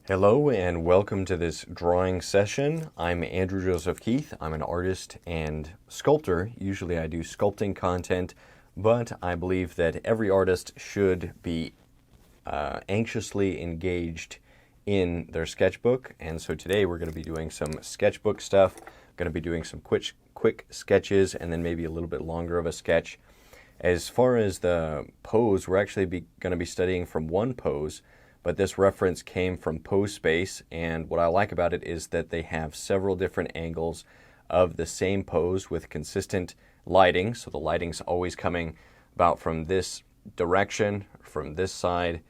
Hello and welcome to this drawing session. I'm Andrew Joseph Keith. I'm an artist and sculptor. Usually I do sculpting content, but I believe that every artist should be anxiously engaged in their sketchbook. And so today we're going to be doing some sketchbook stuff. Going to be doing some quick sketches and then maybe a little bit longer of a sketch. As far as the pose, we're actually going to be studying from one pose, but this reference came from Pose Space, and what I like about it is that they have several different angles of the same pose with consistent lighting. So the lighting's always coming about from this direction, from this side,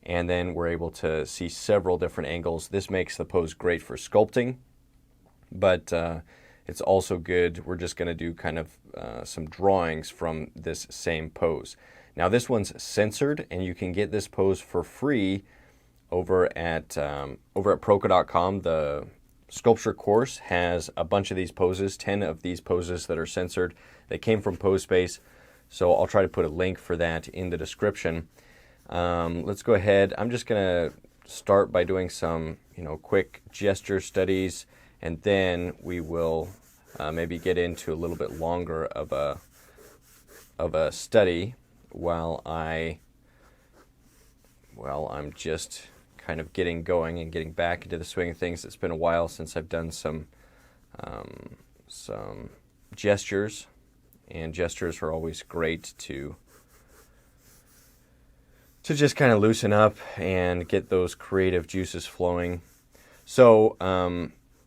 and then we're able to see several different angles. This makes the pose great for sculpting, but it's also good. We're just going to do kind of some drawings from this same pose. Now this one's censored, and you can get this pose for free over at Proca.com. The sculpture course has a bunch of these poses, 10 of these poses that are censored. They came from Pose Space, so I'll try to put a link for that in the description. Let's go ahead. I'm just going to start by doing some, quick gesture studies, and then we will maybe get into a little bit longer of a study while I'm just kind of getting going and getting back into the swing of things. It's been a while since I've done some gestures, and gestures are always great to just kind of loosen up and get those creative juices flowing. So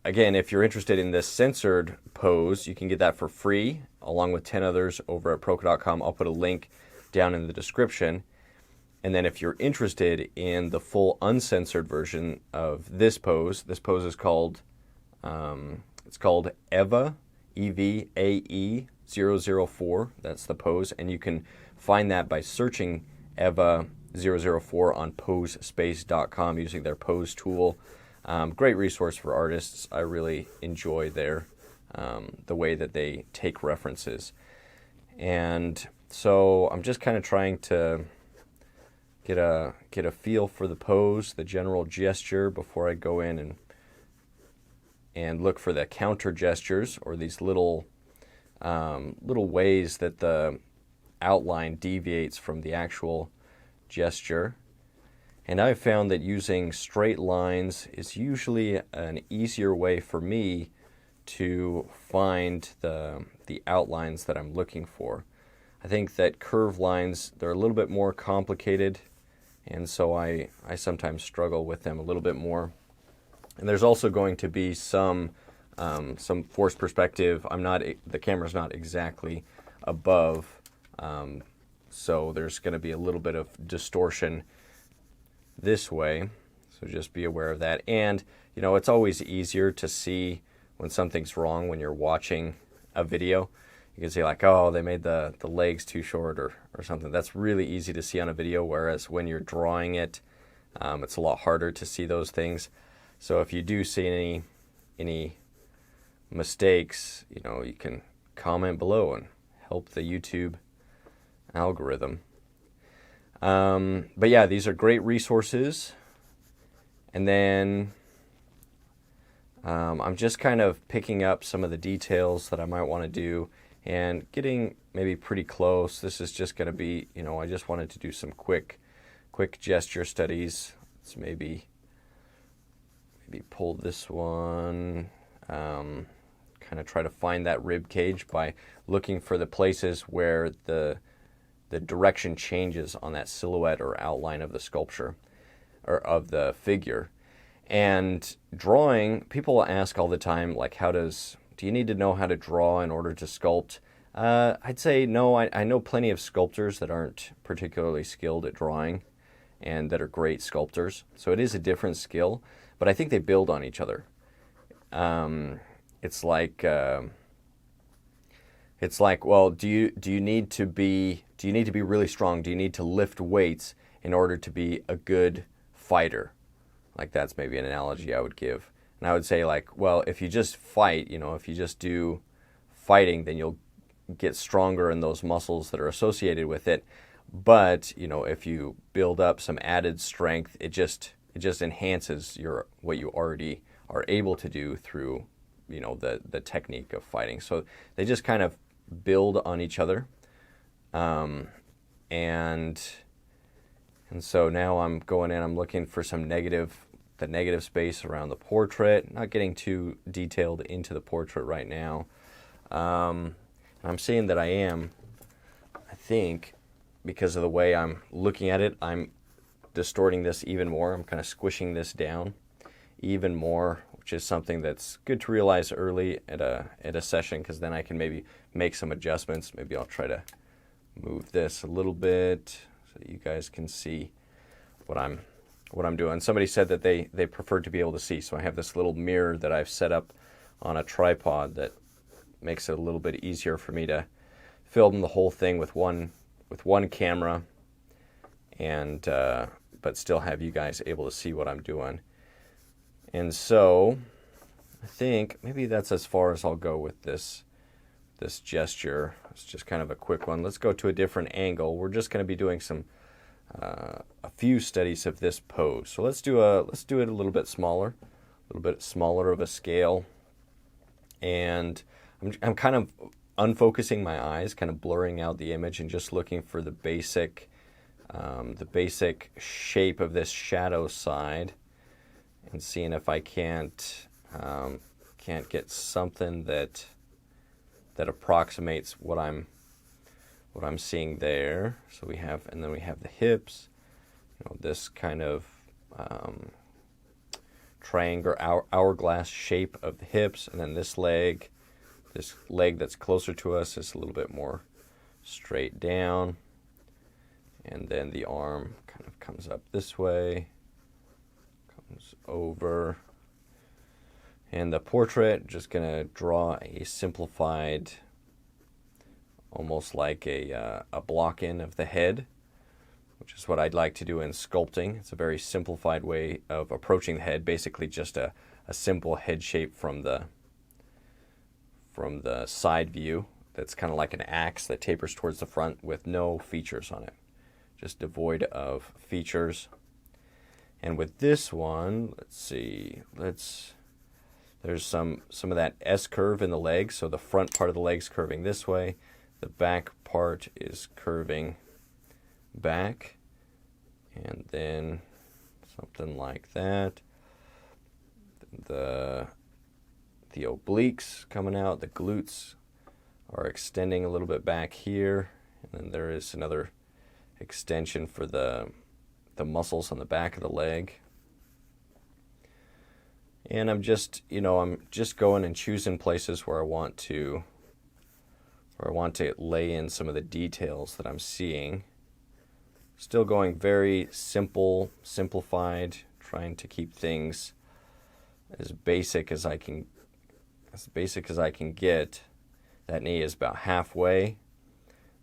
again, if you're interested in this censored pose, you can get that for free along with 10 others over at Proca.com. I'll put a link down in the description. And then if you're interested in the full uncensored version of this pose is called, it's called Evae, Evae004. That's the pose. And you can find that by searching Evae004 on posespace.com using their pose tool. Great resource for artists. I really enjoy the way that they take references. And so I'm just kind of trying to get a feel for the pose, the general gesture, before I go in and look for the counter gestures, or these little ways that the outline deviates from the actual gesture. And I've found that using straight lines is usually an easier way for me to find the outlines that I'm looking for. I think that curved lines, they're a little bit more complicated, and so I sometimes struggle with them a little bit more. And there's also going to be some forced perspective. The camera's not exactly above, so there's going to be a little bit of distortion this way. So just be aware of that. And it's always easier to see when something's wrong when you're watching a video. You can see like, oh, they made the legs too short or something. That's really easy to see on a video, whereas when you're drawing it, it's a lot harder to see those things. So if you do see any mistakes, you can comment below and help the YouTube algorithm. But yeah, these are great resources. And then I'm just kind of picking up some of the details that I might want to do and getting maybe pretty close. This is just going to be, I just wanted to do some quick gesture studies. Let's maybe pull this one, kind of try to find that rib cage by looking for the places where the direction changes on that silhouette or outline of the sculpture or of the figure. And drawing, people ask all the time, like, do you need to know how to draw in order to sculpt? I'd say no. I know plenty of sculptors that aren't particularly skilled at drawing and that are great sculptors. So it is a different skill, but I think they build on each other. It's like, well, do you need to be really strong? Do you need to lift weights in order to be a good fighter? Like, that's maybe an analogy I would give. And I would say, like, well, if you just fight, if you just do fighting, then you'll get stronger in those muscles that are associated with it. But, if you build up some added strength, it just just enhances what you already are able to do through, you know, the technique of fighting. So they just kind of build on each other. And so now I'm going in, I'm looking for the negative space around the portrait, not getting too detailed into the portrait right now. I'm seeing that I think, because of the way I'm looking at it, I'm distorting this even more. I'm kind of squishing this down even more, which is something that's good to realize early at a session, because then I can maybe make some adjustments. Maybe I'll try to move this a little bit so you guys can see what I'm doing. Somebody said that they prefer to be able to see, so I have this little mirror that I've set up on a tripod that makes it a little bit easier for me to film the whole thing with one camera, and but still have you guys able to see what I'm doing. And so I think maybe that's as far as I'll go with this gesture. It's just kind of a quick one. Let's go to a different angle. We're just going to be doing a few studies of this pose. So let's do it a little bit smaller of a scale. And I'm kind of unfocusing my eyes, kind of blurring out the image and just looking for the basic shape of this shadow side, and seeing if I can't get something that approximates what I'm seeing there. So we have the hips, you know, this kind of triangle hourglass shape of the hips, and then this leg that's closer to us is a little bit more straight down, and then the arm kind of comes up this way, comes over, and the portrait, just gonna draw a simplified, almost like a block-in of the head, which is what I'd like to do in sculpting. It's a very simplified way of approaching the head, basically just a simple head shape from the side view that's kind of like an axe that tapers towards the front with no features on it, just devoid of features. And with this one, let's see, there's some of that S curve in the leg, so the front part of the leg's curving this way, the back part is curving back, and then something like that. The obliques coming out, the glutes are extending a little bit back here, and then there is another extension for the muscles on the back of the leg. And I'm just going and choosing places where I want to lay in some of the details that I'm seeing. Still going very simplified, trying to keep things as basic as I can get. That knee is about halfway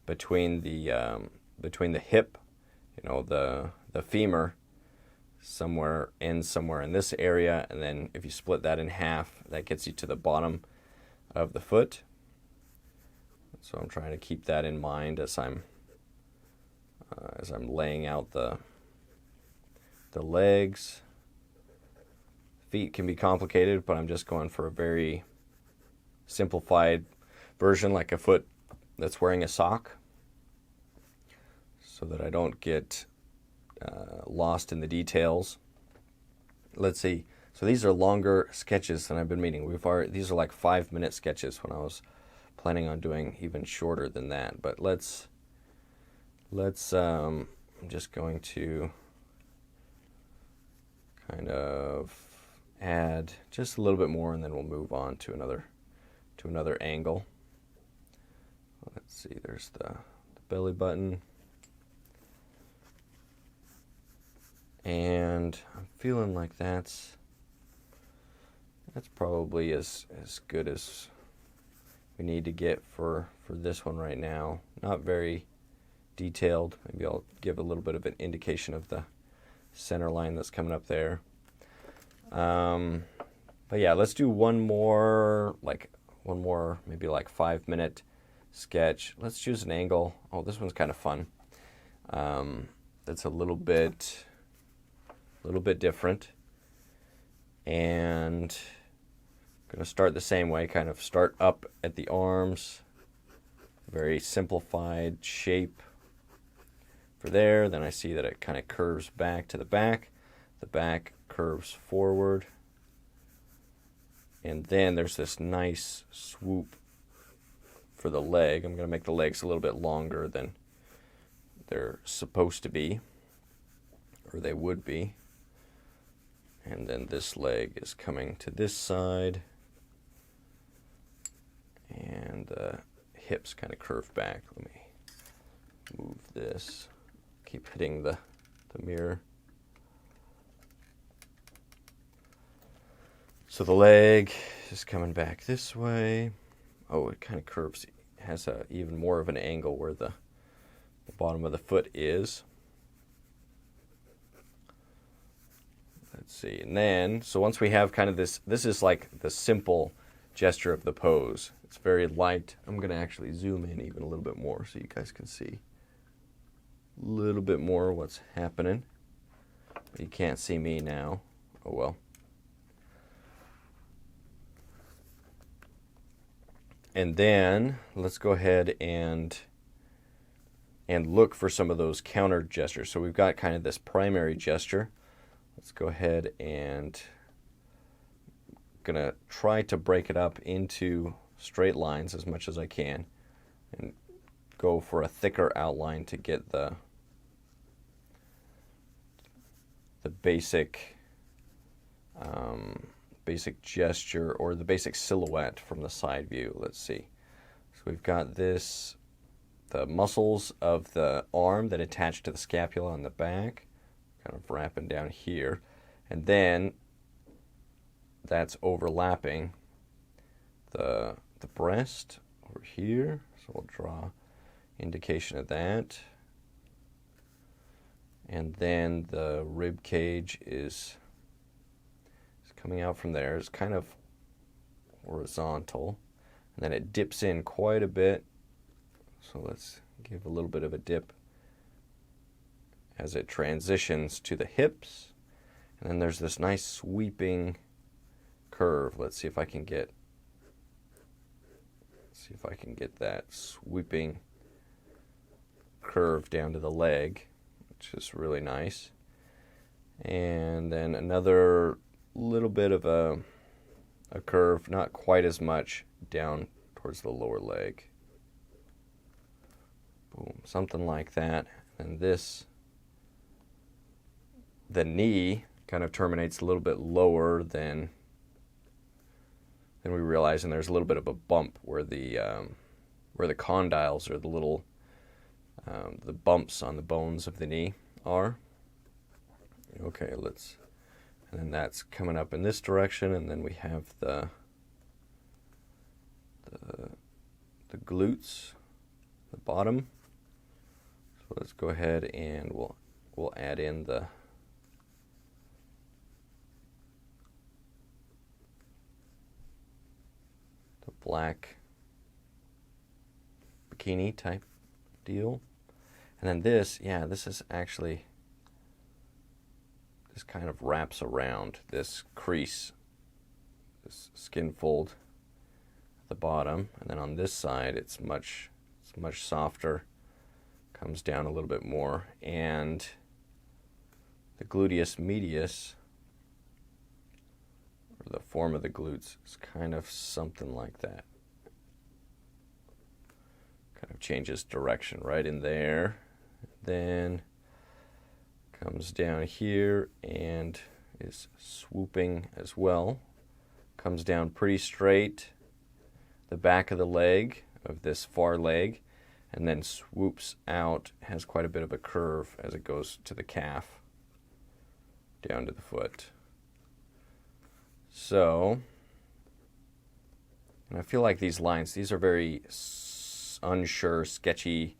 between the hip, you know, the femur somewhere in this area, and then if you split that in half, that gets you to the bottom of the foot. So I'm trying to keep that in mind as I'm laying out the legs. Feet can be complicated, but I'm just going for a very simplified version, like a foot that's wearing a sock, so that I don't get lost in the details. Let's see. So these are longer sketches than I've been meaning. These are like 5-minute sketches when I was planning on doing even shorter than that. But let's I'm just going to kind of add just a little bit more, and then we'll move on to another angle. Let's see, there's the belly button. And I'm feeling like that's probably as good as we need to get for this one right now. Not very detailed. Maybe I'll give a little bit of an indication of the center line that's coming up there. But yeah, let's do one more, maybe like 5-minute sketch. Let's choose an angle. Oh, this one's kind of fun. That's a little bit a little bit different. And I'm going to start the same way, kind of start up at the arms, very simplified shape for there. Then I see that it kind of curves back to the back curves forward, and then there's this nice swoop for the leg. I'm going to make the legs a little bit longer than they're supposed to be, or they would be. And then this leg is coming to this side, and the hips kind of curve back. Let me move this. Keep hitting the mirror. So the leg is coming back this way. Oh, it kind of curves. It has even more of an angle where the bottom of the foot is. Let's see. And then, so once we have kind of this is like the simple gesture of the pose. It's very light. I'm going to actually zoom in even a little bit more so you guys can see a little bit more what's happening. You can't see me now. Oh well. And then let's go ahead and look for some of those counter gestures. So we've got kind of this primary gesture. Let's go ahead and gonna try to break it up into straight lines as much as I can and go for a thicker outline to get the basic basic gesture or the basic silhouette from the side view. Let's see. So we've got this, the muscles of the arm that attach to the scapula on the back, kind of wrapping down here, and then that's overlapping the breast over here. So we'll draw indication of that. And then the rib cage is coming out from there. It's kind of horizontal, and then it dips in quite a bit. So let's give a little bit of a dip as it transitions to the hips. And then there's this nice sweeping curve. Let's see if I can get that sweeping curve down to the leg, which is really nice. And then another little bit of a curve, not quite as much, down towards the lower leg. Boom, something like that. And this, the knee kind of terminates a little bit lower than we realize, and there's a little bit of a bump where the condyles, or the little the bumps on the bones of the knee are. Okay, and then that's coming up in this direction, and then we have the glutes, the bottom. So let's go ahead and we'll add in the black bikini type deal. And then this is actually, this kind of wraps around this crease, this skin fold at the bottom, and then on this side it's much softer, comes down a little bit more, and the gluteus medius, or the form of the glutes, is kind of something like that. Kind of changes direction right in there, then comes down here and is swooping as well. Comes down pretty straight, the back of the leg, of this far leg, and then swoops out, has quite a bit of a curve as it goes to the calf, down to the foot. So, and I feel like these lines, these are very unsure, sketchy,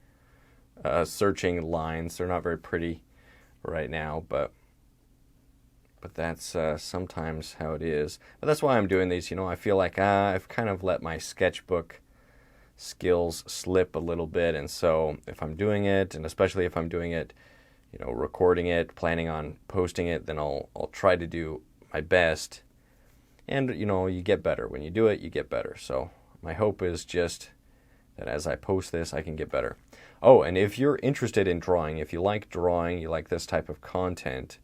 searching lines. They're not very pretty right now, but that's sometimes how it is. But that's why I'm doing these. I feel like I've kind of let my sketchbook skills slip a little bit, and so if I'm doing it, and especially if I'm doing it, recording it, planning on posting it, then I'll try to do my best. And, you get better. When you do it, you get better. So my hope is just that as I post this, I can get better. Oh, and if you're interested in drawing, if you like drawing, you like this type of content,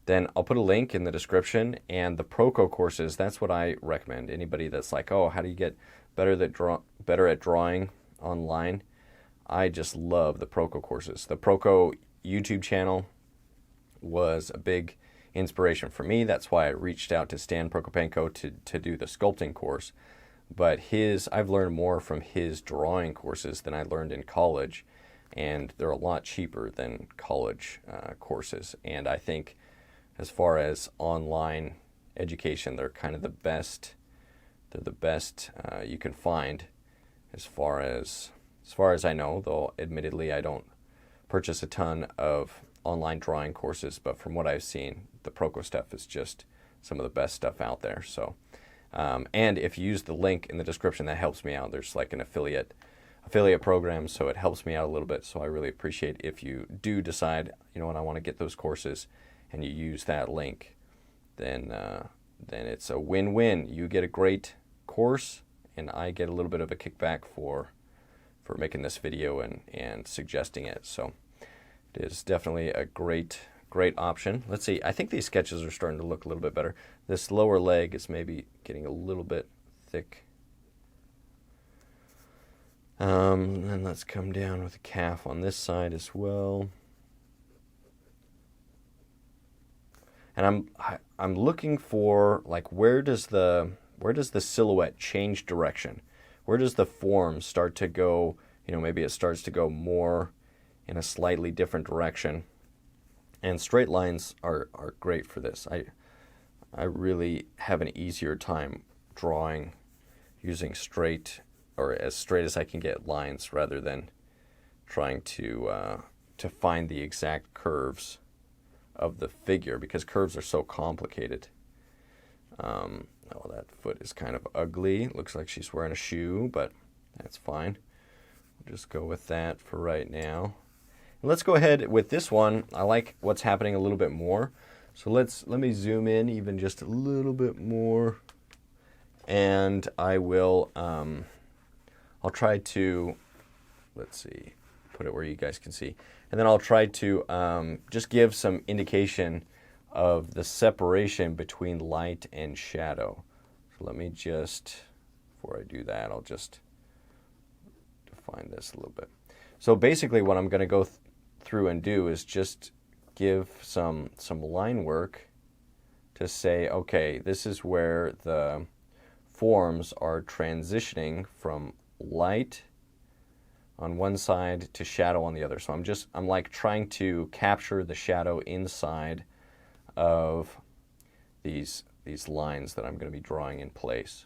then I'll put a link in the description. And the Proco courses, that's what I recommend. Anybody that's like, oh, how do you get better at drawing online? I just love the Proco courses. The Proco YouTube channel was a big inspiration for me. That's why I reached out to Stan Prokopenko to do the sculpting course. But I've learned more from his drawing courses than I learned in college, and they're a lot cheaper than college courses. And I think as far as online education, they're kind of the best. They're the best you can find as far as I know, though admittedly I don't purchase a ton of online drawing courses, but from what I've seen, the Proco stuff is just some of the best stuff out there. So, and if you use the link in the description, that helps me out. There's like an affiliate program, so it helps me out a little bit. So I really appreciate if you do decide, I want to get those courses, and you use that link, then it's a win-win. You get a great course, and I get a little bit of a kickback for making this video and suggesting it. So it is definitely a great option. Let's see. I think these sketches are starting to look a little bit better. This lower leg is maybe getting a little bit thick. And let's come down with the calf on this side as well. And I'm looking for, like, where does the silhouette change direction? Where does the form start to go? Maybe it starts to go more in a slightly different direction. And straight lines are great for this. I really have an easier time drawing using straight, or as straight as I can get, lines, rather than trying to find the exact curves of the figure, because curves are so complicated. Oh, that foot is kind of ugly. Looks like she's wearing a shoe, but that's fine. We'll just go with that for right now. And let's go ahead with this one. I like what's happening a little bit more. So let me zoom in even just a little bit more. And I will, I'll try to, let's see, put it where you guys can see. And then I'll try to just give some indication of the separation between light and shadow. So let me just, before I do that, I'll just define this a little bit. So basically what I'm going to go through and do is just give some line work to say, okay, this is where the forms are transitioning from light on one side to shadow on the other. So I'm like trying to capture the shadow inside of these lines that I'm going to be drawing in place.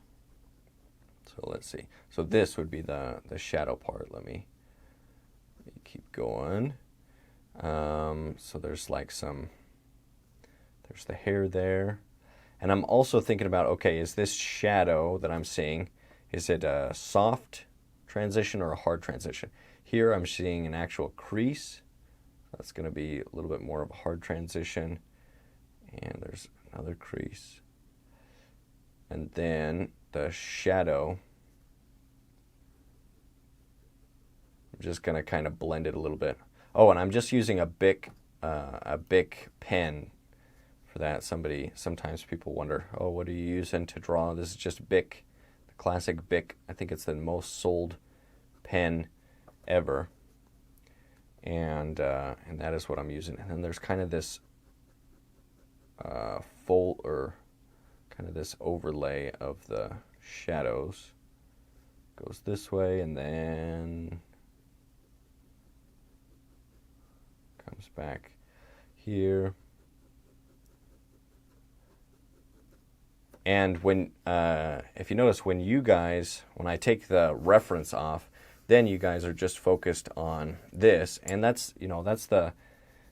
So let's see. So this would be the shadow part. Let me keep going. So there's like there's the hair there. And I'm also thinking about, okay, is this shadow that I'm seeing, is it a soft transition or a hard transition? Here I'm seeing an actual crease. That's going to be a little bit more of a hard transition. And there's another crease. And then the shadow, I'm just going to kind of blend it a little bit. Oh, and I'm just using a Bic pen for that. Sometimes people wonder, oh, what are you using to draw? This is just Bic, the classic Bic. I think it's the most sold pen ever. And that is what I'm using. And then there's kind of this kind of this overlay of the shadows. Goes this way and then comes back here. And when, if you notice, when I take the reference off, then you guys are just focused on this. And that's the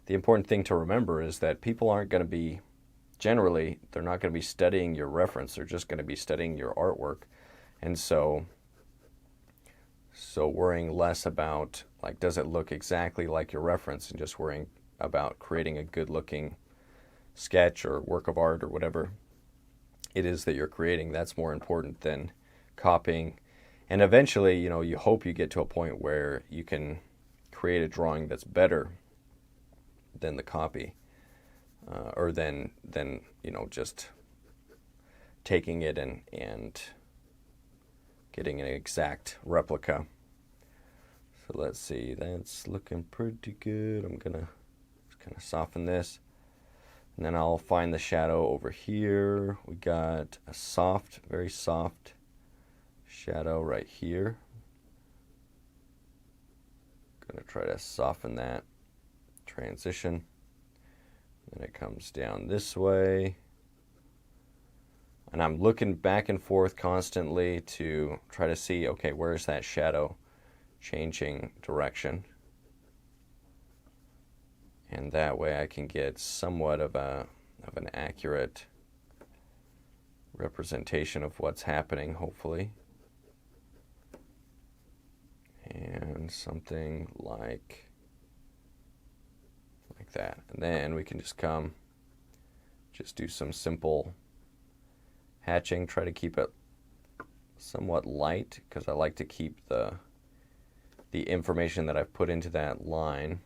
important thing to remember, is that people aren't going to be, generally, they're not going to be studying your reference. They're just going to be studying your artwork. And so worrying less about, like, does it look exactly like your reference, and just worrying about creating a good looking sketch or work of art or whatever it is that you're creating. That's more important than copying. And eventually, you know, you hope you get to a point where you can create a drawing that's better than the copy, or than you know, just taking it and getting an exact replica. So let's see, that's looking pretty good. I'm gonna just kind of soften this, and then I'll find the shadow over here. We got a soft, very soft shadow right here. Gonna try to soften that transition. Then it comes down this way. And I'm looking back and forth constantly to try to see, okay, where's that shadow changing direction? And that way I can get somewhat of an accurate representation of what's happening, hopefully. And something like that. And then we can just do some simple hatching, try to keep it somewhat light, because I like to keep the information that I've put into that line,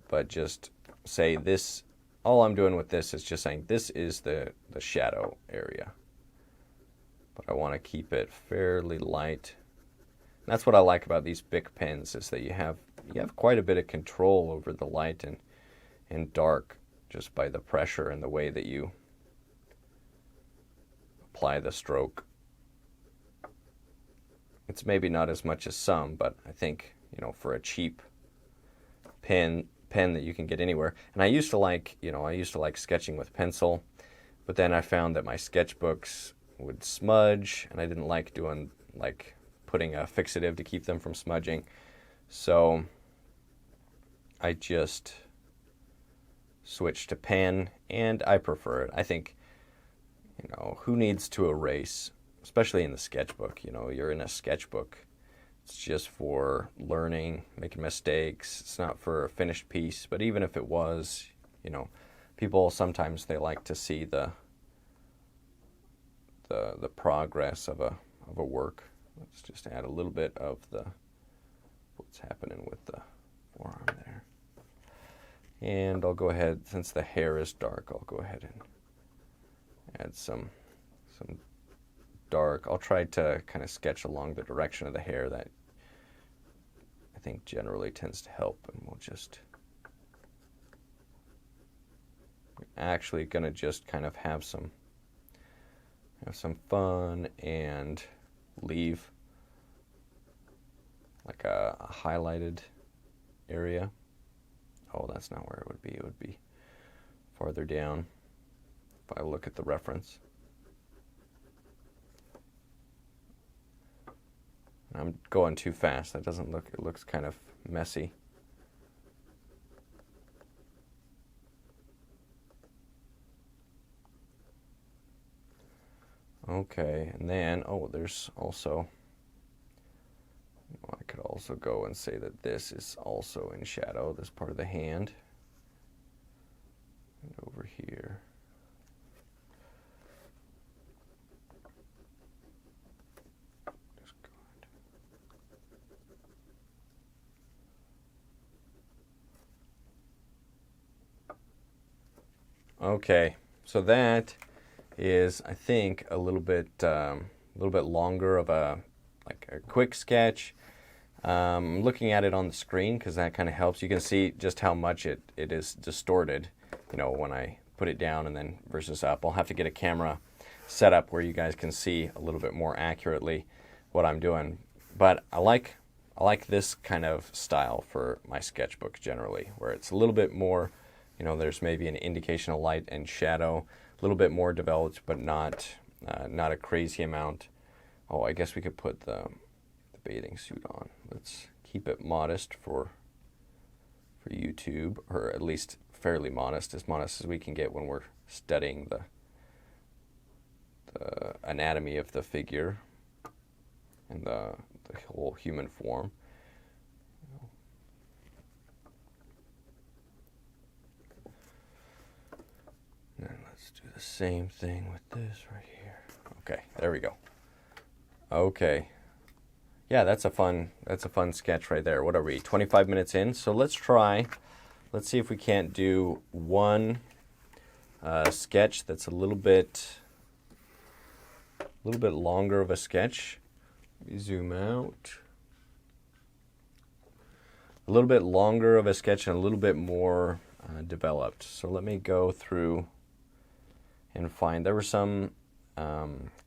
but just say this, all I'm doing with this is just saying this is the shadow area, but I want to keep it fairly light. And that's what I like about these Bic pens, is that you have quite a bit of control over the light and dark just by the pressure and the way that you apply the stroke. It's maybe not as much as some, but I think, you know, for a cheap pen that you can get anywhere. And I used to like sketching with pencil, but then I found that my sketchbooks would smudge, and I didn't like putting a fixative to keep them from smudging. So I just switched to pen, and I prefer it. I think, you know, who needs to erase, especially in the sketchbook? You know, you're in a sketchbook. It's just for learning, making mistakes. It's not for a finished piece. But even if it was, you know, people sometimes they like to see the progress of a work. Let's just add a little bit of what's happening with the forearm there. And I'll go ahead, since the hair is dark, I'll go ahead and add some dark. I'll try to kind of sketch along the direction of the hair. That I think generally tends to help. And we'll just actually gonna just kind of have some fun and leave like a highlighted area. Oh, that's not where it would be. It would be farther down if I look at the reference. I'm going too fast. That doesn't look, it looks kind of messy. Okay, and then, there's also, I could also go and say that this is also in shadow, this part of the hand. And over here. Okay, so that is, I think, a little bit longer of a quick sketch. Looking at it on the screen, because that kind of helps. You can see just how much it is distorted, you know, when I put it down and then versus up. I'll have to get a camera set up where you guys can see a little bit more accurately what I'm doing. But I like this kind of style for my sketchbook generally, where it's a little bit more, you know, there's maybe an indication of light and shadow, a little bit more developed, but not a crazy amount. Oh, I guess we could put the bathing suit on. Let's keep it modest for YouTube, or at least fairly modest as we can get when we're studying the anatomy of the figure and the whole human form. Let's do the same thing with this right here. Okay, there we go. Okay. Yeah, that's a fun sketch right there. What are we, 25 minutes in? So let's see if we can't do one sketch that's a little bit longer of a sketch. Let me zoom out. A little bit longer of a sketch and a little bit more developed. So let me go through and find, there were some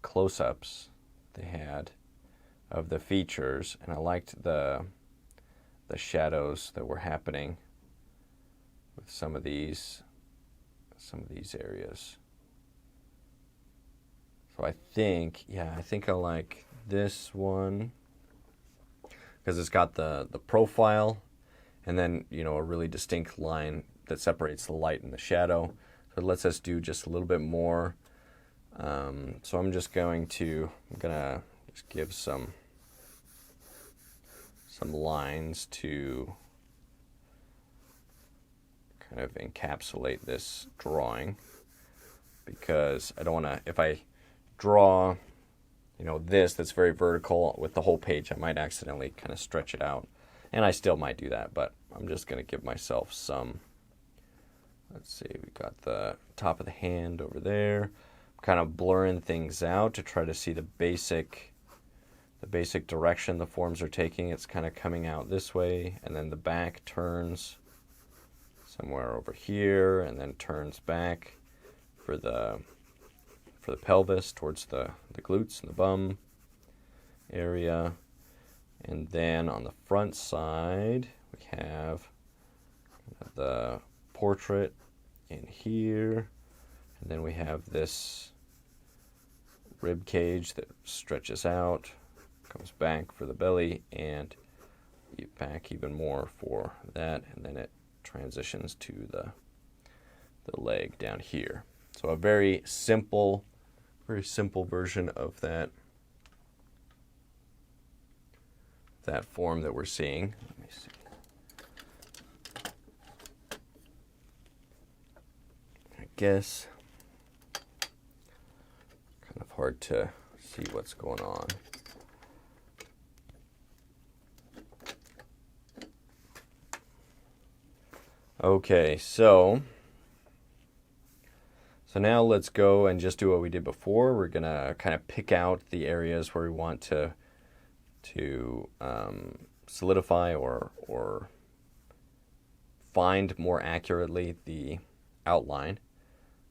close-ups they had of the features, and I liked the shadows that were happening with some of these areas. So I think I like this one because it's got the profile and then, you know, a really distinct line that separates the light and the shadow. So it lets us do just a little bit more. So I'm gonna just give some lines to kind of encapsulate this drawing, because I don't want to, if I draw, you know, that's very vertical with the whole page, I might accidentally kind of stretch it out, and I still might do that, but I'm just going to give myself some. Let's see, we got the top of the hand over there. I'm kind of blurring things out to try to see the basic direction the forms are taking. It's kind of coming out this way, and then the back turns somewhere over here, and then turns back for the pelvis towards the glutes and the bum area. And then on the front side, we have the portrait in here, and then we have this rib cage that stretches out, comes back for the belly, and back even more for that, and then it transitions to the leg down here. So a very simple version of that form that we're seeing. Let me see. I guess kind of hard to see what's going on. Okay, so now let's go and just do what we did before. We're going to kind of pick out the areas where we want to solidify or find more accurately the outline.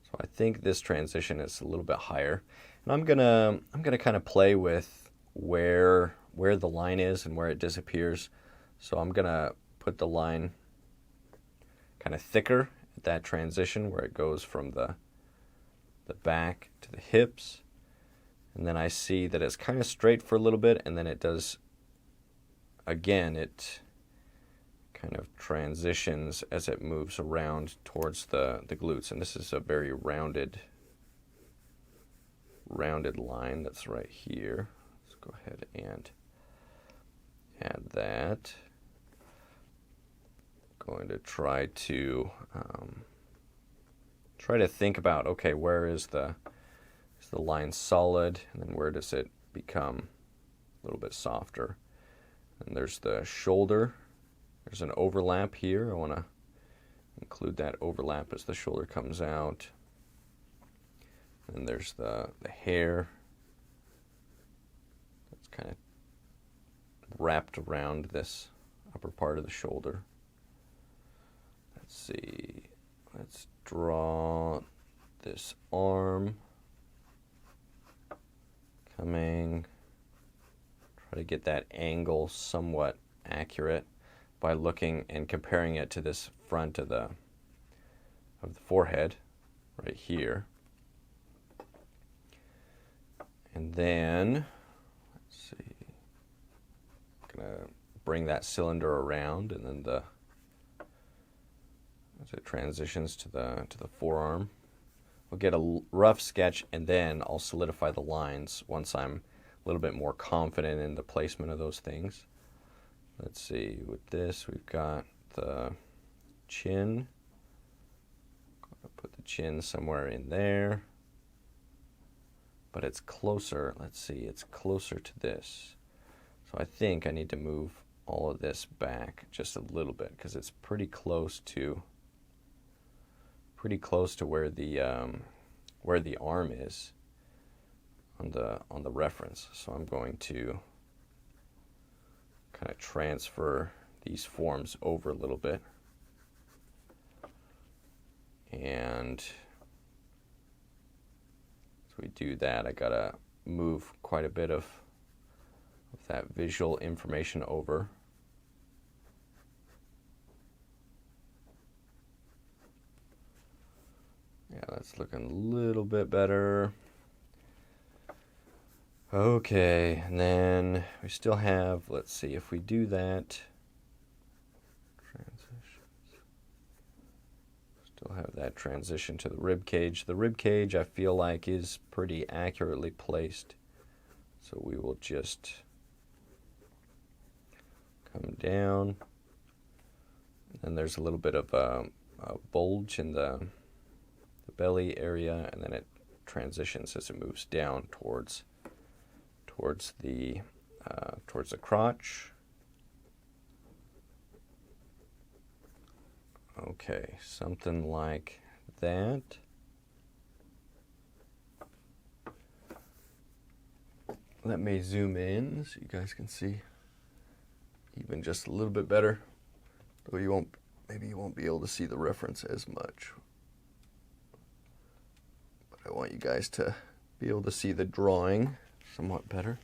So I think this transition is a little bit higher. And I'm gonna kind of play with where the line is and where it disappears. So I'm gonna put the line kind of thicker at that transition where it goes from the back to the hips, and then I see that it's kind of straight for a little bit, and then it does again, it kind of transitions as it moves around towards the glutes, and this is a very rounded line that's right here. Let's go ahead and add that. Going to try to think about, okay, where is the line solid, and then where does it become a little bit softer? And there's the shoulder. There's an overlap here. I want to include that overlap as the shoulder comes out. And there's the hair that's kind of wrapped around this upper part of the shoulder. Let's see. Let's draw this arm coming. Try to get that angle somewhat accurate by looking and comparing it to this front of the forehead right here. And then, let's see, I'm going to bring that cylinder around, and then as it transitions to the forearm, we'll get a rough sketch, and then I'll solidify the lines once I'm a little bit more confident in the placement of those things. Let's see, with this we've got the chin. Put the chin somewhere in there. But it's closer, let's see, it's closer to this. So I think I need to move all of this back just a little bit because it's pretty close to where the arm is on the reference. So I'm going to kind of transfer these forms over a little bit. And as we do that, I gotta move quite a bit of that visual information over. Yeah, that's looking a little bit better. Okay, and then we still have, let's see, if we do that, still have that transition to the rib cage. The rib cage, I feel like, is pretty accurately placed. So we will just come down. And there's a little bit of a bulge in the belly area, and then it transitions as it moves down towards the crotch. Okay, something like that. Let me zoom in so you guys can see even just a little bit better. Though maybe you won't be able to see the reference as much. But I want you guys to be able to see the drawing somewhat better.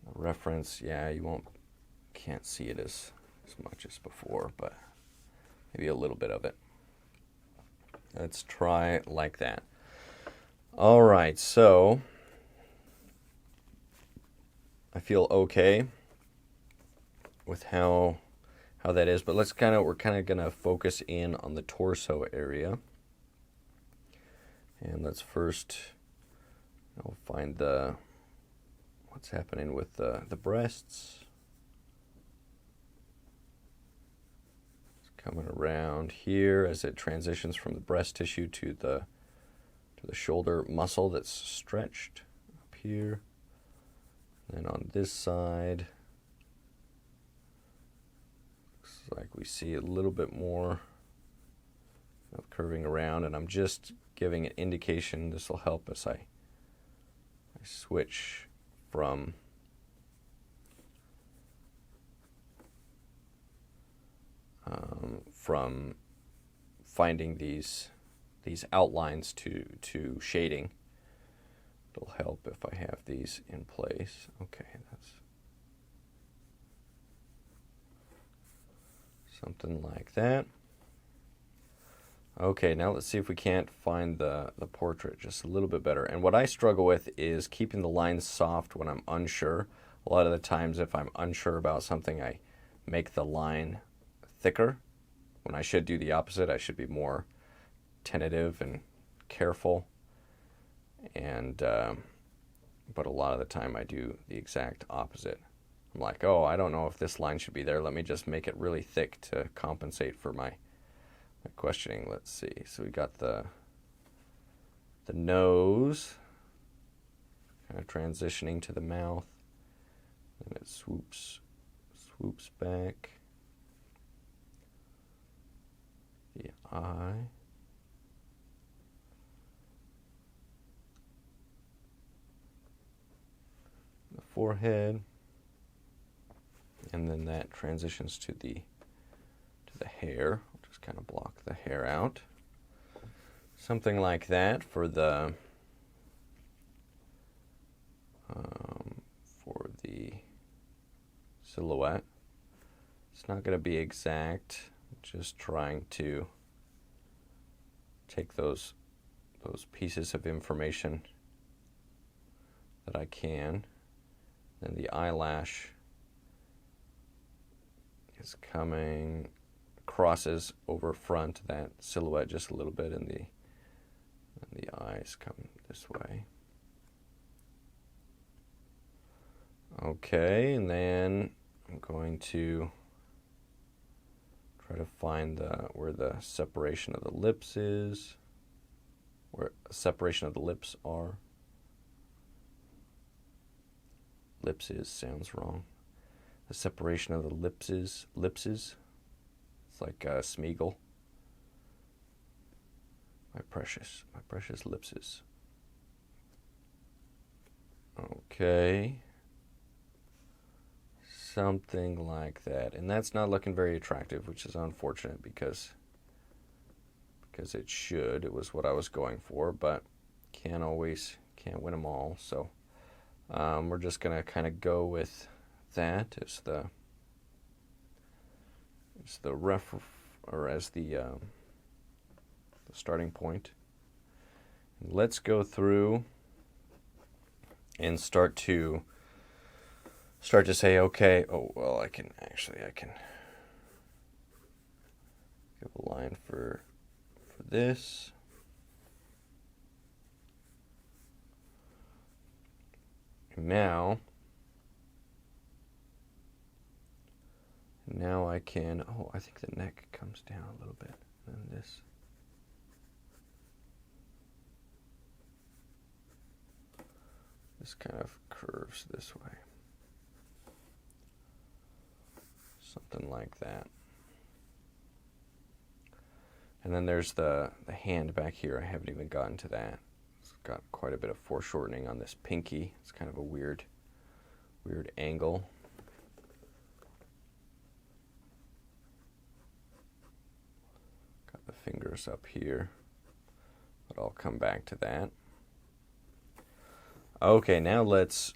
The reference, yeah, can't see it as much as before, but maybe a little bit of it. Let's try like that. All right, so I feel okay with how that is, but we're kind of gonna focus in on the torso area. And let's first find what's happening with the breasts. It's coming around here as it transitions from the breast tissue to the shoulder muscle that's stretched up here. And then on this side, looks like we see a little bit more of curving around, and I'm just giving an indication. This will help as I switch from finding these outlines to shading. It'll help if I have these in place. Okay, that's something like that. Okay, now let's see if we can't find the portrait just a little bit better. And what I struggle with is keeping the lines soft when I'm unsure. A lot of the times if I'm unsure about something, I make the line thicker when I should do the opposite. I should be more tentative and careful. And but a lot of the time I do the exact opposite. I'm like, oh, I don't know if this line should be there. Let me just make it really thick to compensate for my questioning. Let's see. So we got the nose kind of transitioning to the mouth, and it swoops back. The eye. The forehead. And then that transitions to the hair. I'll just kind of block the hair out. Something like that for the silhouette. It's not going to be exact. I'm just trying to take those pieces of information that I can. Then the eyelash is coming, crosses over front that silhouette just a little bit, and the eyes come this way. Okay, and then I'm going to Try to find where the separation of the lips is, where separation of the lips are. Lips is sounds wrong. The separation of the lipses. It's like Smeagol. My precious lipses. Okay. Something like that. And that's not looking very attractive, which is unfortunate because it should. It was what I was going for, but can't win them all. So we're just going to kind of go with that as the starting point. And let's go through and start to say, okay, oh well, I can give a line for this. And now I can, I think the neck comes down a little bit, and this kind of curves this way. Something like that. And then there's the hand back here. I haven't even gotten to that. It's got quite a bit of foreshortening on this pinky. It's kind of a weird angle. Got the fingers up here, but I'll come back to that. Okay, now let's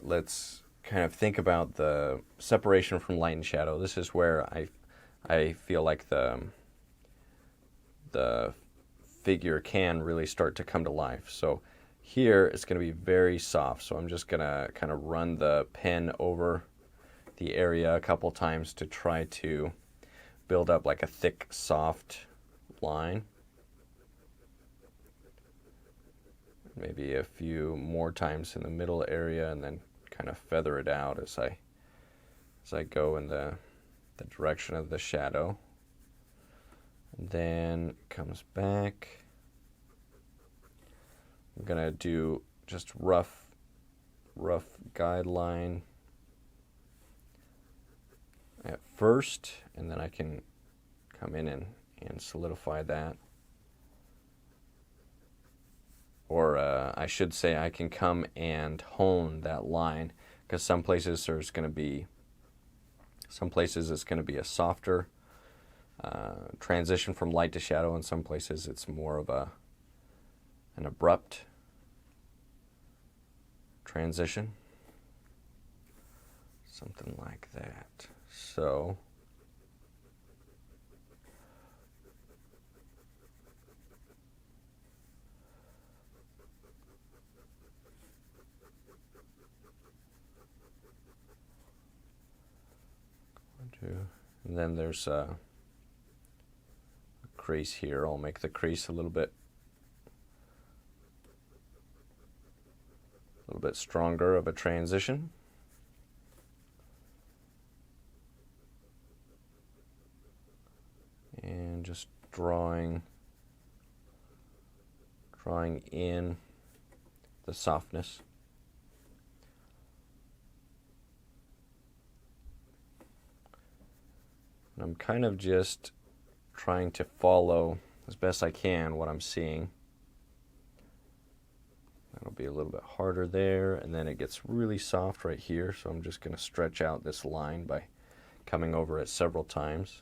kind of think about the separation from light and shadow. This is where I feel like the figure can really start to come to life. So here it's going to be very soft. So I'm just going to kind of run the pen over the area a couple times to try to build up like a thick, soft line. Maybe a few more times in the middle area, and then kind of feather it out as I go in the direction of the shadow. And then comes back. I'm gonna do just rough guideline at first, and then I can come in and solidify that. Or I should say I can come and hone that line, because some places it's going to be a softer transition from light to shadow, and some places it's more of an abrupt transition. Something like that. So and then there's a crease here. I'll make the crease a little bit stronger of a transition. And just drawing in the softness. And I'm kind of just trying to follow as best I can what I'm seeing. That'll be a little bit harder there, and then it gets really soft right here, so I'm just going to stretch out this line by coming over it several times.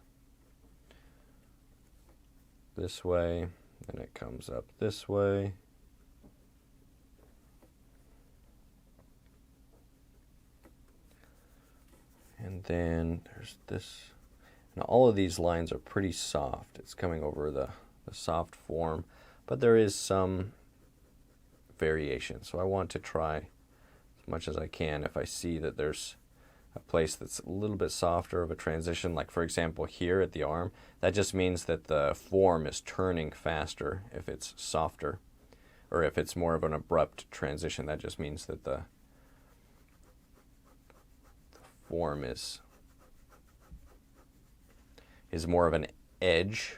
This way, and it comes up this way. And then there's this. Now all of these lines are pretty soft. It's coming over the soft form, but there is some variation. So I want to try as much as I can. If I see that there's a place that's a little bit softer of a transition, like for example here at the arm, that just means that the form is turning faster if it's softer. Or if it's more of an abrupt transition, that just means that the form is more of an edge.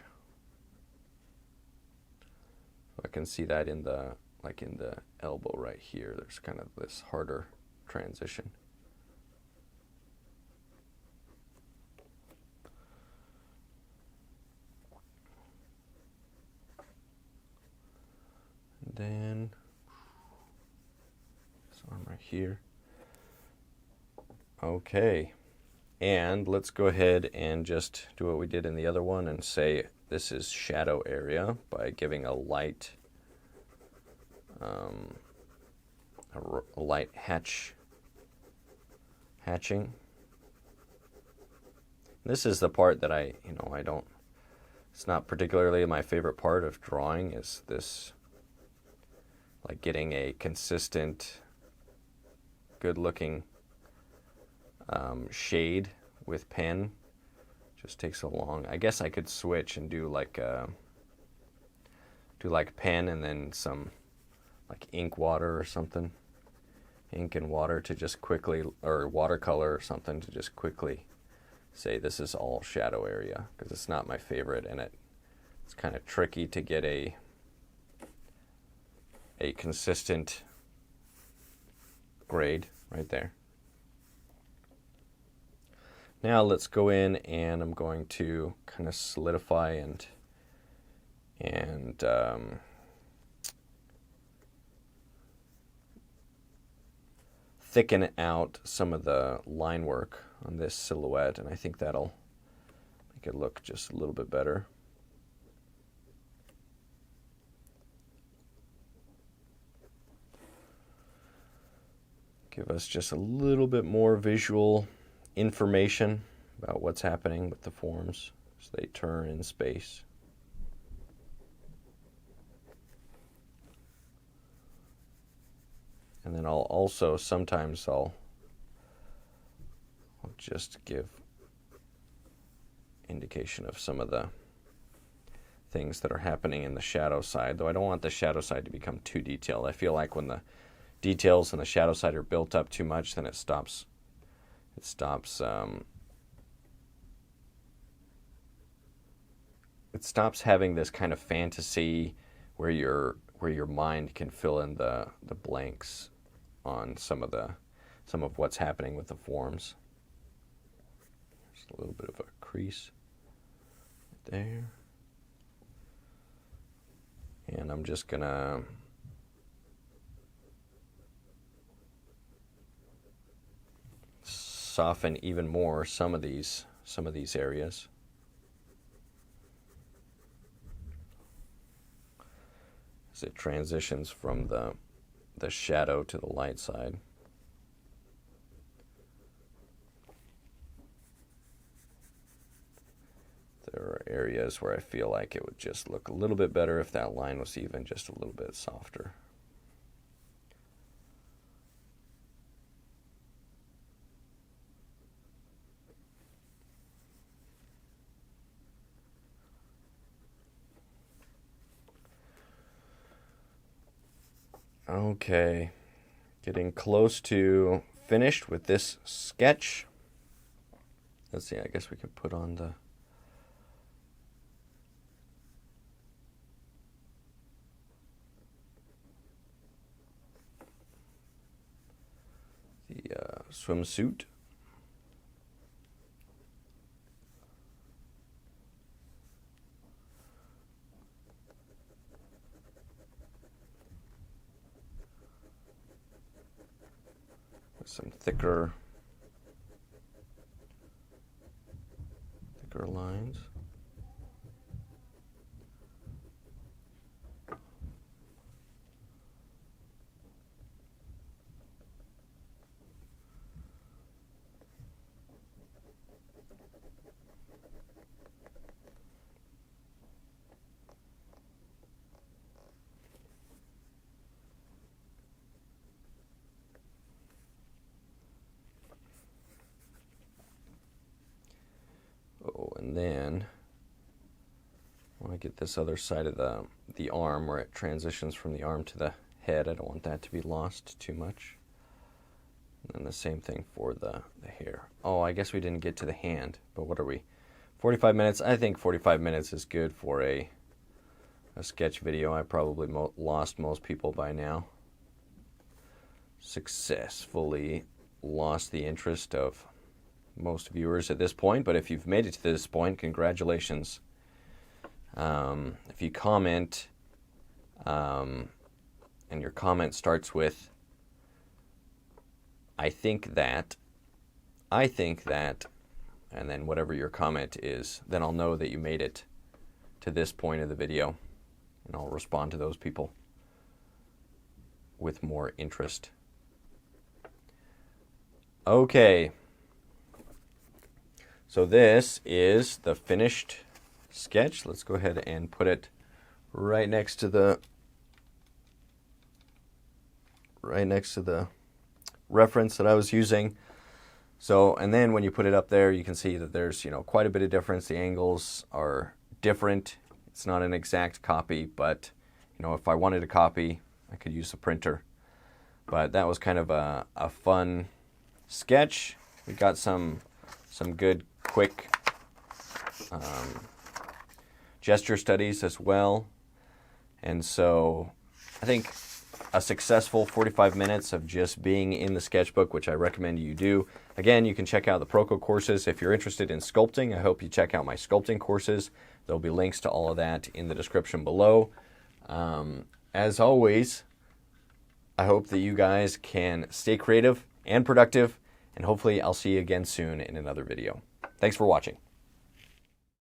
I can see that in the, like in the elbow right here, there's kind of this harder transition. And then this arm right here. Okay, and let's go ahead and just do what we did in the other one and say this is shadow area by giving a light hatching. This is the part that I don't, it's not particularly my favorite part of drawing, is this, like getting a consistent, good looking shade with pen. Just takes so long. I guess I could switch and do like pen and then some like ink water or something, ink and water to just quickly, or watercolor or something to just quickly say this is all shadow area, because it's not my favorite, and it's kind of tricky to get a consistent grade right there. Now let's go in, and I'm going to kind of solidify and thicken out some of the line work on this silhouette, and I think that'll make it look just a little bit better. Give us just a little bit more visual information about what's happening with the forms as they turn in space. And then I'll also, sometimes I'll just give indication of some of the things that are happening in the shadow side, though I don't want the shadow side to become too detailed. I feel like when the details in the shadow side are built up too much, then it stops having this kind of fantasy where your mind can fill in the blanks on some of what's happening with the forms. Just a little bit of a crease right there. And I'm just gonna soften even more some of these areas. As it transitions from the shadow to the light side. There are areas where I feel like it would just look a little bit better if that line was even just a little bit softer. Okay, getting close to finished with this sketch. Let's see, I guess we could put on the swimsuit. Some thicker lines. And then I want to get this other side of the arm where it transitions from the arm to the head. I don't want that to be lost too much. And then the same thing for the hair. Oh, I guess we didn't get to the hand, but what are we? 45 minutes. I think 45 minutes is good for a sketch video. I probably lost most people by now. Successfully lost the interest of most viewers at this point, but if you've made it to this point, congratulations. If you comment, and your comment starts with, I think that, and then whatever your comment is, then I'll know that you made it to this point of the video, and I'll respond to those people with more interest. Okay, so this is the finished sketch. Let's go ahead and put it right next to the reference that I was using. So, and then when you put it up there, you can see that there's, quite a bit of difference. The angles are different. It's not an exact copy, but, if I wanted a copy, I could use a printer. But that was kind of a fun sketch. We got some good, quick gesture studies as well. And so I think a successful 45 minutes of just being in the sketchbook, which I recommend you do. Again, you can check out the Proco courses. If you're interested in sculpting, I hope you check out my sculpting courses. There'll be links to all of that in the description below. As always, I hope that you guys can stay creative and productive, and hopefully I'll see you again soon in another video. Thanks for watching.